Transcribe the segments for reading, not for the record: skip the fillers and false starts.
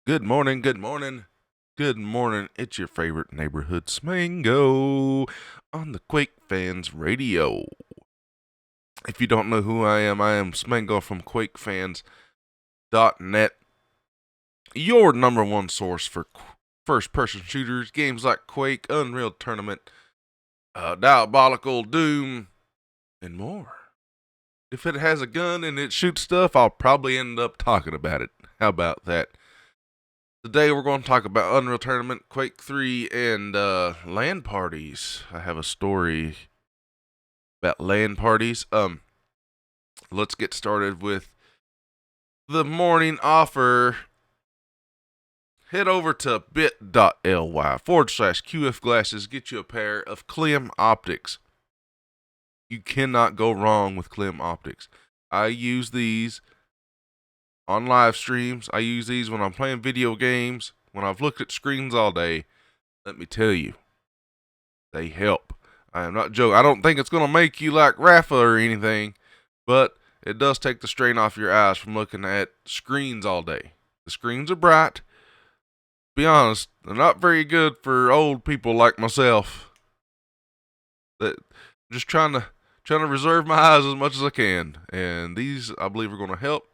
Good morning, good morning, good morning. It's your favorite neighborhood Smango on the Quake Fans Radio. If you don't know who I am Smango from QuakeFans.net, your number one source for first-person shooters, games like Quake, Unreal Tournament, Diabolical, Doom, and more. If it has a gun and it shoots stuff, I'll probably end up talking about it. How about that? Today we're going to talk about Unreal Tournament, Quake III, and LAN parties. I have a story about LAN parties. Let's get started with the morning offer. Head over to bit.ly/QF glasses. Get you a pair of Clem optics. You cannot go wrong with Clem optics. I use these on live streams. I use these when I'm playing video games. When I've looked at screens all day, let me tell you, they help. I am not joking. I don't think it's going to make you like Rafa or anything, but it does take the strain off your eyes from looking at screens all day. The screens are bright. To be honest, they're not very good for old people like myself. That just trying to reserve my eyes as much as I can, and these I believe are going to help.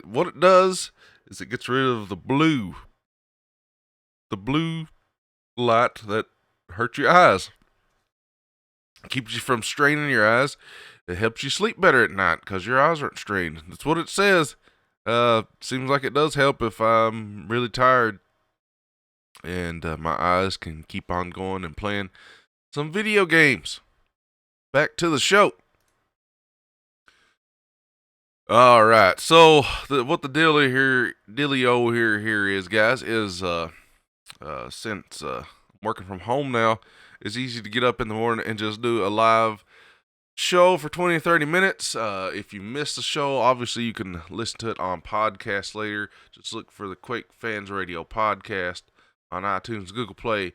What it does is it gets rid of the blue light that hurts your eyes. It keeps you from straining your eyes. It helps you sleep better at night because your eyes aren't strained. That's what it says. Seems like it does help if I'm really tired and my eyes can keep on going and playing some video games. Back to the show. All right, so what the dealio here is, guys, is since I'm working from home now, it's easy to get up in the morning and just do a live show for 20 or 30 minutes. If you missed the show, obviously you can listen to it on podcast later. Just look for the Quake Fans Radio podcast on iTunes, Google Play,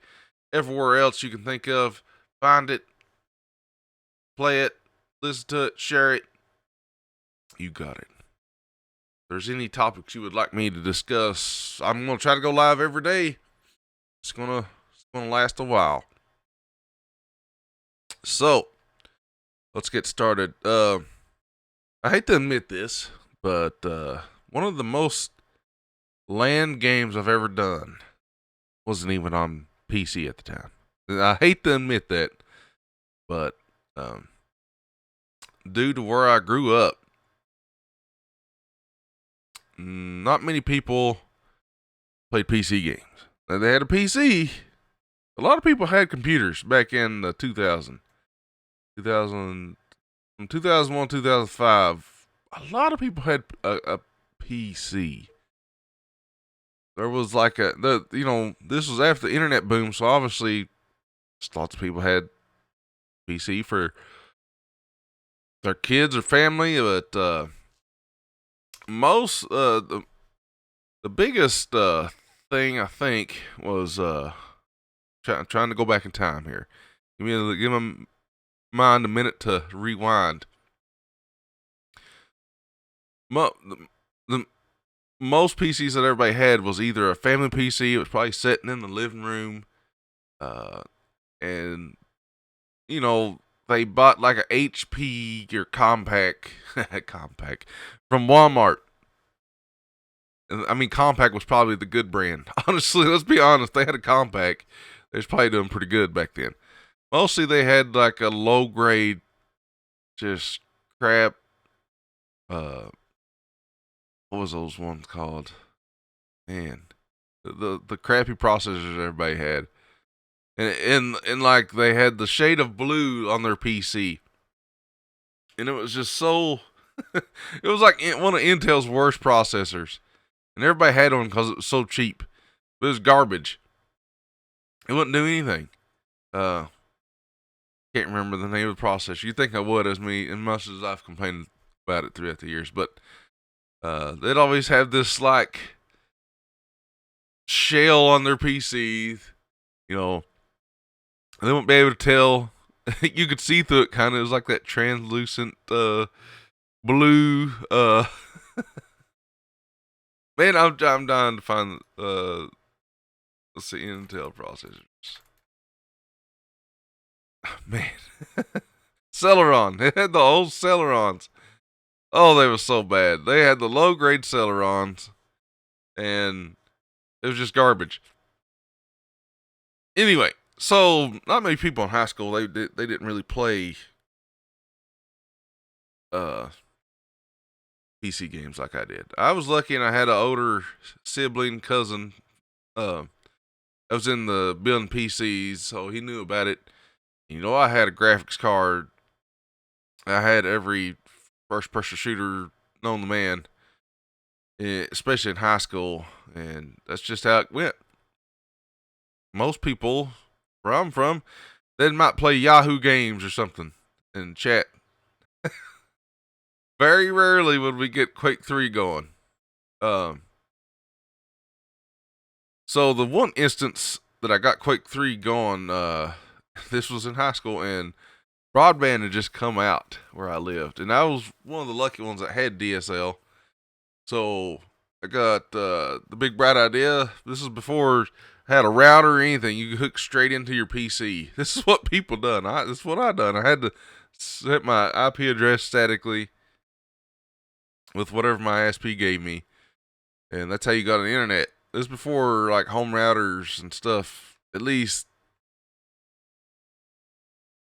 everywhere else you can think of. Find it, play it, listen to it, share it. You got it. If there's any topics you would like me to discuss, I'm going to try to go live every day. It's gonna last a while. So, let's get started. I hate to admit this, but one of the most LAN games I've ever done wasn't even on PC at the time. I hate to admit that, but due to where I grew up, not many people played PC games. Now, they had a PC. A lot of people had computers back in 2000, from 2001, 2005. A lot of people had a PC. There was like this was after the internet boom, so obviously lots of people had PC for their kids or family, but the biggest thing I think was trying to go back in time here. Give my mind a minute to rewind. The most PCs that everybody had was either a family PC. It was probably sitting in the living room, and they bought like a HP or compact from Walmart. I mean, Compaq was probably the good brand. Honestly, let's be honest. They had a Compaq. They was probably doing pretty good back then. Mostly they had like a low grade, just crap. What was those ones called? Man, the crappy processors everybody had, and like they had the shade of blue on their PC, and it was just so. It was like one of Intel's worst processors. And everybody had one because it was so cheap. But it was garbage. It wouldn't do anything. Can't remember the name of the processor. You'd think I would, as much as I've complained about it throughout the years. But they'd always have this like shell on their PC. They wouldn't be able to tell. You could see through it kind of. It was like that translucent blue. Man, I'm dying to find let's see, Intel processors. Man, Celeron. They had the old Celerons. Oh, they were so bad. They had the low grade Celerons, and it was just garbage. Anyway, so not many people in high school they didn't really play uh PC games like I did. I was lucky, and I had an older sibling cousin. I was in the building PCs, so he knew about it. You know, I had a graphics card. I had every first-person shooter known to man, especially in high school, and that's just how it went. Most people where I'm from, they might play Yahoo games or something and chat. Very rarely would we get Quake 3 going. Um, so the one instance that I got Quake 3 going, this was in high school, and broadband had just come out where I lived, and I was one of the lucky ones that had DSL. So I got the big bright idea. This is before I had a router or anything. You could hook straight into your PC. This is what people done. This is what I done. I had to set my IP address statically with whatever my ISP gave me, and that's how you got an internet. This is before like home routers and stuff. At least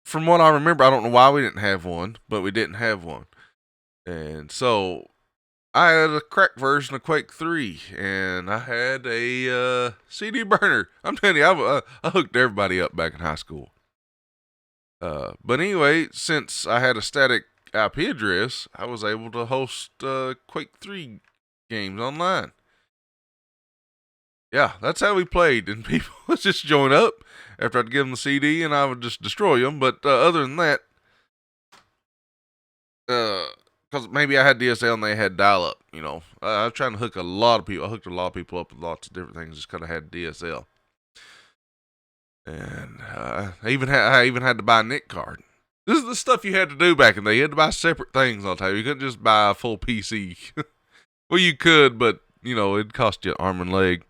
from what I remember, I don't know why we didn't have one, but we didn't have one. And so I had a cracked version of Quake 3, and I had a CD burner. I'm telling you, I hooked everybody up back in high school. But anyway, since I had a static IP address, I was able to host Quake 3 games online. Yeah, that's how we played, and people would just join up after I'd give them the CD, and I would just destroy them. But other than that, because maybe I had DSL and they had dial-up, you know. I was trying to hook a lot of people. I hooked a lot of people up with lots of different things just because I had DSL. And I even had to buy a NIC card. This is the stuff you had to do back in the day. You had to buy separate things, I'll tell you. You couldn't just buy a full PC. Well, you could, but, you know, it'd cost you arm and leg.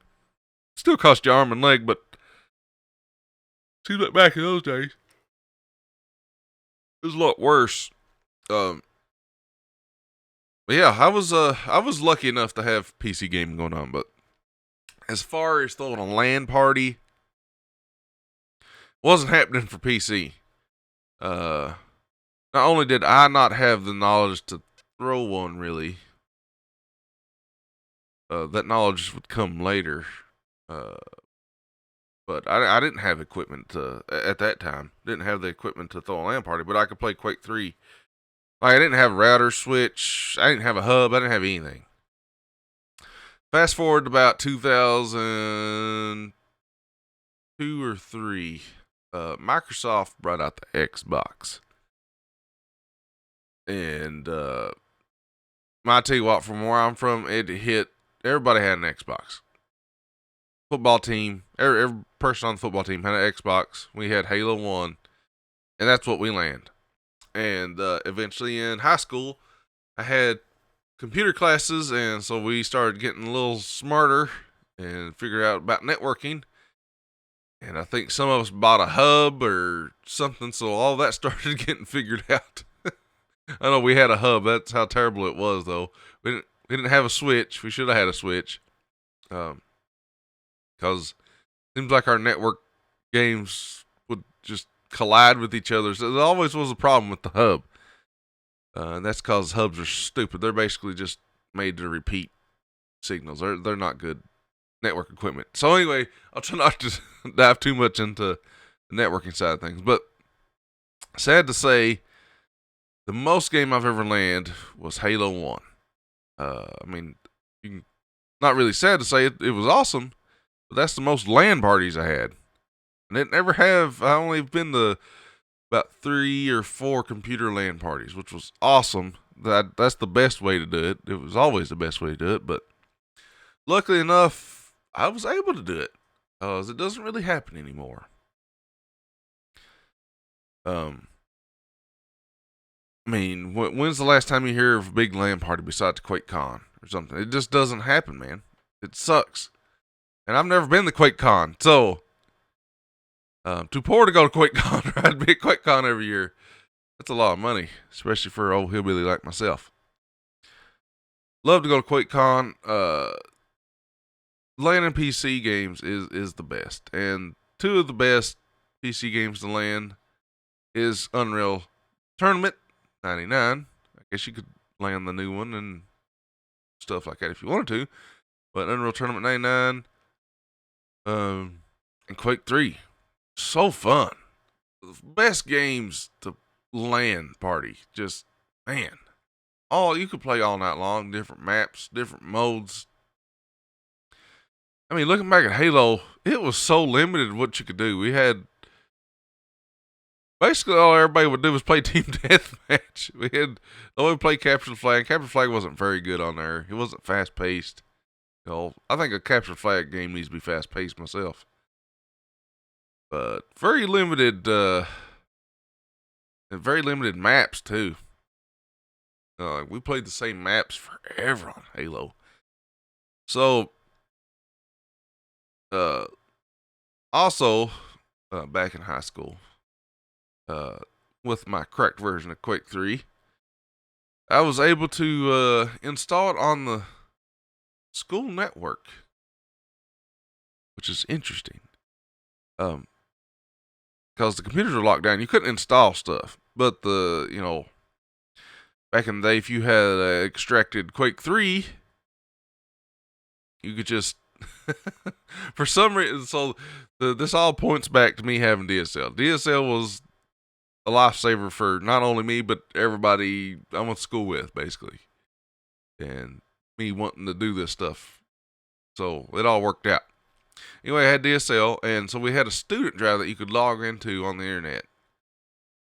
Still cost you arm and leg, but seems like back in those days, it was a lot worse. But yeah, I was lucky enough to have PC gaming going on, but as far as throwing a LAN party, wasn't happening for PC. Not only did I not have the knowledge to throw one, really, that knowledge would come later. But I didn't have equipment at that time. Didn't have the equipment to throw a LAN party, but I could play Quake 3. Like, I didn't have a router switch. I didn't have a hub. I didn't have anything. Fast forward to about 2002 or 3, Microsoft brought out the Xbox. And I tell you what, from where I'm from, it hit, everybody had an Xbox. Football team, every person on the football team had an Xbox. We had Halo 1, and that's what we landed. And eventually in high school, I had computer classes, and so we started getting a little smarter and figured out about networking. And I think some of us bought a hub or something, so all that started getting figured out. I know we had a hub. That's how terrible it was, though. We didn't have a switch. We should have had a switch. Because it seems like our network games would just collide with each other. So there always was a problem with the hub. And that's because hubs are stupid. They're basically just made to repeat signals. They're not good network equipment. So anyway, I'll try not to dive too much into the networking side of things. But sad to say, the most game I've ever landed was Halo 1. I mean, not really sad to say it was awesome, but that's the most LAN parties I had. And it never have, I only been to about 3 or 4 computer LAN parties, which was awesome. That's the best way to do it. It was always the best way to do it, but luckily enough, I was able to do it, because it doesn't really happen anymore. I mean, when's the last time you hear of a big LAN party besides QuakeCon? or something. It just doesn't happen, man. It sucks. And I've never been to QuakeCon, so too poor to go to QuakeCon. I'd be at QuakeCon every year. That's a lot of money, especially for an old hillbilly like myself. Love to go to QuakeCon. LAN and PC games is the best, and two of the best PC games to LAN is Unreal Tournament 99. I guess you could LAN the new one and stuff like that if you wanted to, but Unreal Tournament 99, and Quake 3, so fun. The best games to LAN party. Just, man, you could play all night long. Different maps, different modes. I mean, looking back at Halo, it was so limited what you could do. We had basically all everybody would do was play team deathmatch. We would play capture the flag. Capture the flag wasn't very good on there. It wasn't fast paced. I think a capture the flag game needs to be fast paced myself. But very limited, and very limited maps too. We played the same maps forever on Halo. So, also, back in high school, with my cracked version of Quake 3, I was able to install it on the school network, which is interesting. Because the computers were locked down, you couldn't install stuff. But back in the day, if you had extracted Quake 3, you could just, for some reason, so this all points back to me having DSL. DSL was a lifesaver for not only me, but everybody I went to school with, basically. And me wanting to do this stuff. So it all worked out. Anyway, I had DSL, and so we had a student drive that you could log into on the internet.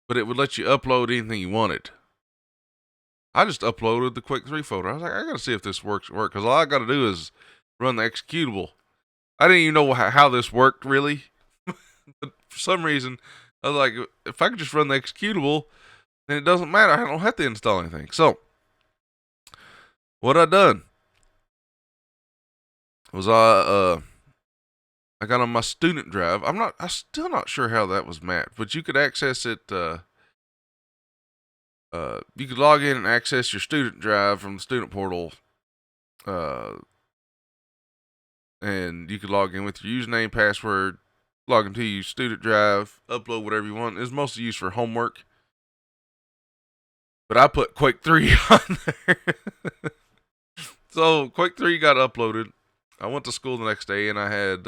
But it would let you upload anything you wanted. I just uploaded the Quake 3 folder. I was like, I gotta see if this works, because all I gotta do is run the executable. I didn't even know how this worked, really. But for some reason, I was like, if I could just run the executable, then it doesn't matter. I don't have to install anything. So, what I done was I got on my student drive. I'm still not sure how that was mapped, but you could access it. You could log in and access your student drive from the student portal. And you could log in with your username, password, log into your student drive, upload whatever you want. It's mostly used for homework. But I put Quake 3 on there. So Quake 3 got uploaded. I went to school the next day, and I had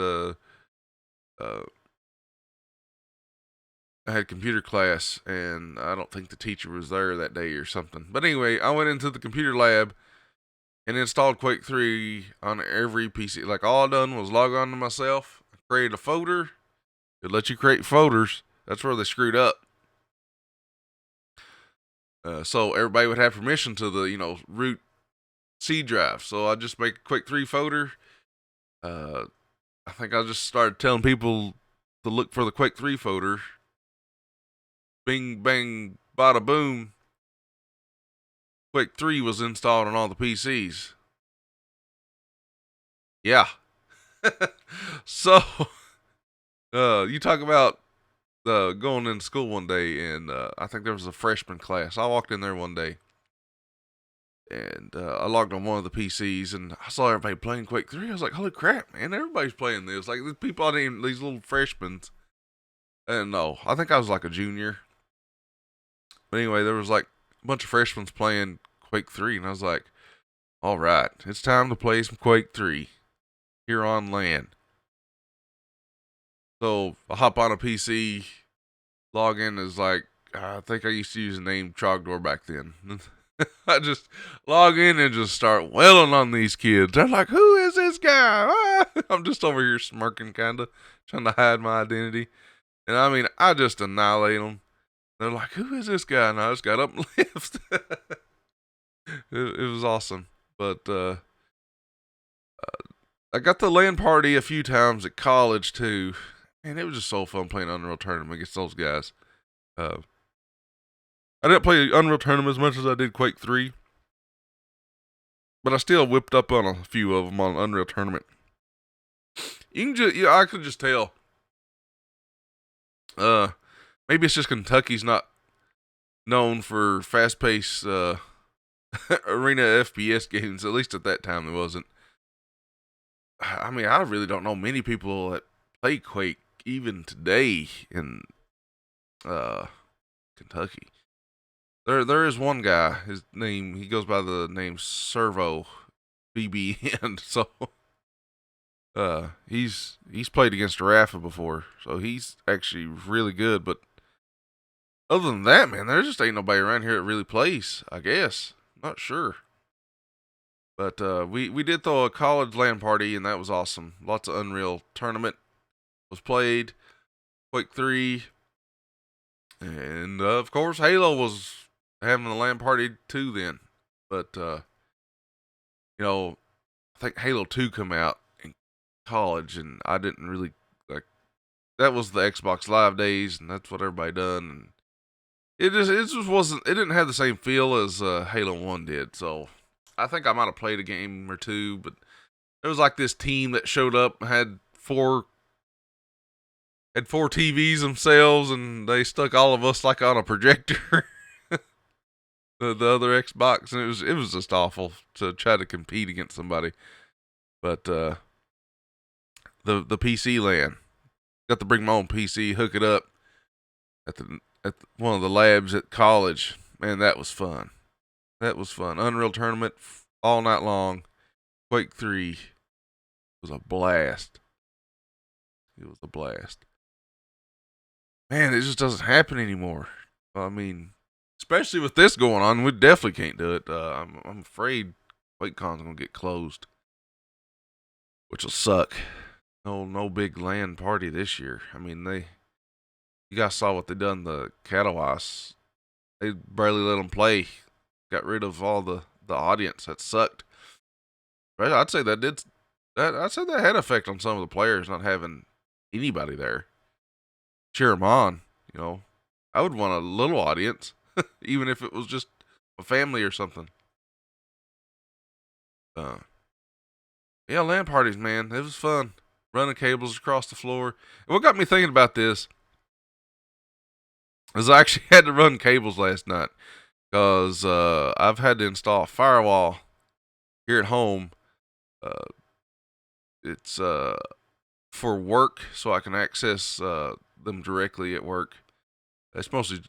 computer class, and I don't think the teacher was there that day or something. But anyway, I went into the computer lab and installed Quake 3 on every PC. Like, all I done was log on to myself, create a folder. It let you create folders. That's where they screwed up. So everybody would have permission to the, root C drive. So I just make a Quake 3 folder. I think I just started telling people to look for the Quake 3 folder. Bing, bang, bada, boom. Quake 3 was installed on all the PCs. Yeah. So, you talk about going into school one day, and I think there was a freshman class. I walked in there one day, and I logged on one of the PCs, and I saw everybody playing Quake 3. I was like, holy crap, man, everybody's playing this. Like, the people I didn't, these little freshmen. And no, I think I was like a junior. But anyway, there was like a bunch of freshmen playing Quake 3, and I was like, all right, it's time to play some Quake 3 here on LAN. So I hop on a PC, log in as like, I think I used to use the name Trogdor back then. I just log in and just start wailing on these kids. They're like, who is this guy? I'm just over here smirking, kind of, trying to hide my identity. And I mean, I just annihilate them. They're like, who is this guy? And I just got up and left. It was awesome. But I got the LAN party a few times at college, too. And it was just so fun playing Unreal Tournament against those guys. I didn't play Unreal Tournament as much as I did Quake 3. but I still whipped up on a few of them on Unreal Tournament. You can just, I could just tell. Maybe it's just Kentucky's not known for fast-paced arena FPS games. At least at that time, it wasn't. I mean, I really don't know many people that play Quake even today in Kentucky. There is one guy. He goes by the name Servo BBN. So he's played against Rafa before, so he's actually really good. But other than that, man, there just ain't nobody around here that really plays. I guess, not sure. But we did throw a college LAN party, and that was awesome. Lots of Unreal Tournament was played, Quake III, and of course Halo was having a LAN party too then. But I think Halo 2 come out in college, and I didn't really like. That was the Xbox Live days, and that's what everybody done. And it just wasn't. It didn't have the same feel as Halo 1 did. So I think I might have played a game or two, but there was like this team that showed up and had four TVs themselves, and they stuck all of us like on a projector. the other Xbox, and it was just awful to try to compete against somebody. But the PC LAN, got to bring my own PC, hook it up at one of the labs at college. Man, that was fun. That was fun. Unreal Tournament all night long. Quake 3 was a blast. It was a blast. Man, it just doesn't happen anymore. I mean, especially with this going on, we definitely can't do it. I'm afraid QuakeCon's gonna get closed, which will suck. No big LAN party this year. I mean, you guys saw what they done the Katowice. They barely let them play. Got rid of all the audience. That sucked. But I'd say I'd say that had effect on some of the players not having anybody there. Cheer them on. I would want a little audience, even if it was just a family or something. Yeah, LAN parties, man. It was fun. Running cables across the floor. And what got me thinking about this is I actually had to run cables last night because I've had to install a firewall here at home. It's for work, so I can access them directly at work. It's mostly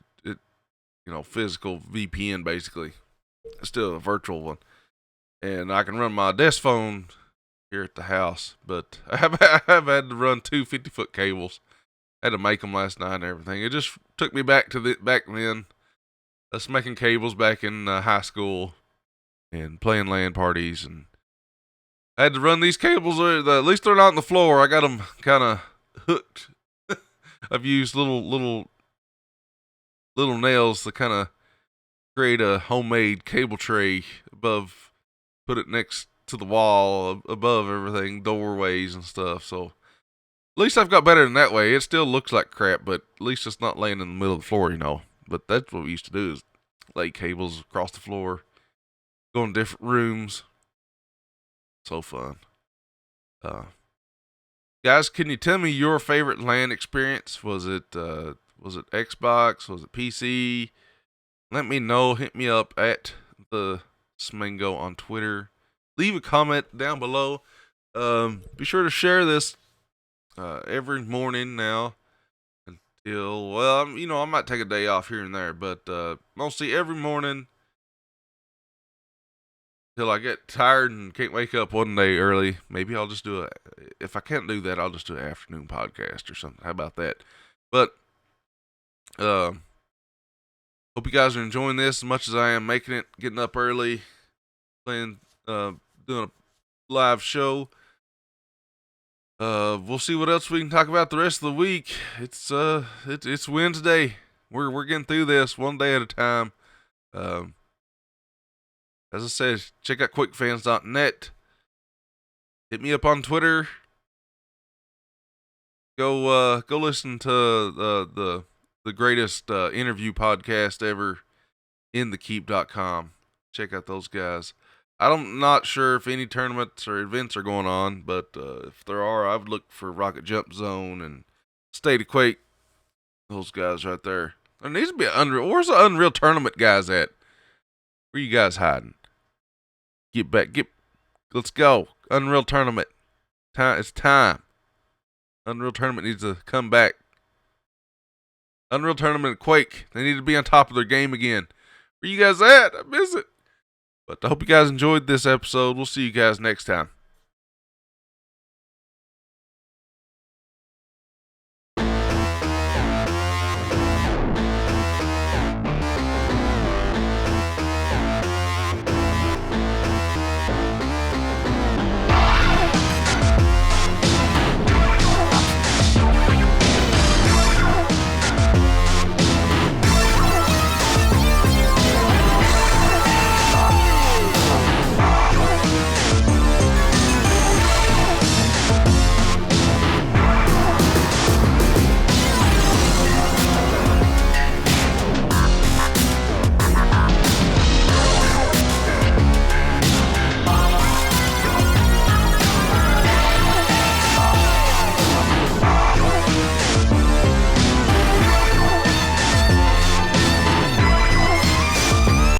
physical VPN basically. It's still a virtual one, and I can run my desk phone here at the house. But I have had to run two 50-foot cables. I had to make them last night and everything. It just took me back to back then. Us making cables back in high school and playing LAN parties, and I had to run these cables. At least they're not on the floor. I got them kind of hooked. I've used little nails to kind of create a homemade cable tray above, put it next to the wall above everything, doorways and stuff. So at least I've got better than that way. It still looks like crap, but at least it's not laying in the middle of the floor, But that's what we used to do, is lay cables across the floor, go in different rooms. So fun. Guys, can you tell me your favorite LAN experience? Was it Xbox? Was it PC? Let me know. Hit me up at the Smango on Twitter. Leave a comment down below. Be sure to share this every morning now until, I might take a day off here and there, but mostly every morning till I get tired and can't wake up one day early. Maybe I'll just if I can't do that, I'll just do an afternoon podcast or something. How about that? But hope you guys are enjoying this as much as I am making it, getting up early, doing a live show. We'll see what else we can talk about the rest of the week. It's Wednesday. We're getting through this one day at a time. As I said, check out quickfans.net. Hit me up on Twitter. Go listen to the greatest interview podcast ever, InTheKeep.com. Check out those guys. I'm not sure if any tournaments or events are going on, but if there are, I would look for Rocket Jump Zone and State of Quake. Those guys right there. There needs to be an Unreal. Where's the Unreal Tournament guys at? Where you guys hiding? Get back. Let's go. Unreal Tournament. It's time. Unreal Tournament needs to come back. Unreal Tournament and Quake. They need to be on top of their game again. Where you guys at? I miss it. But I hope you guys enjoyed this episode. We'll see you guys next time.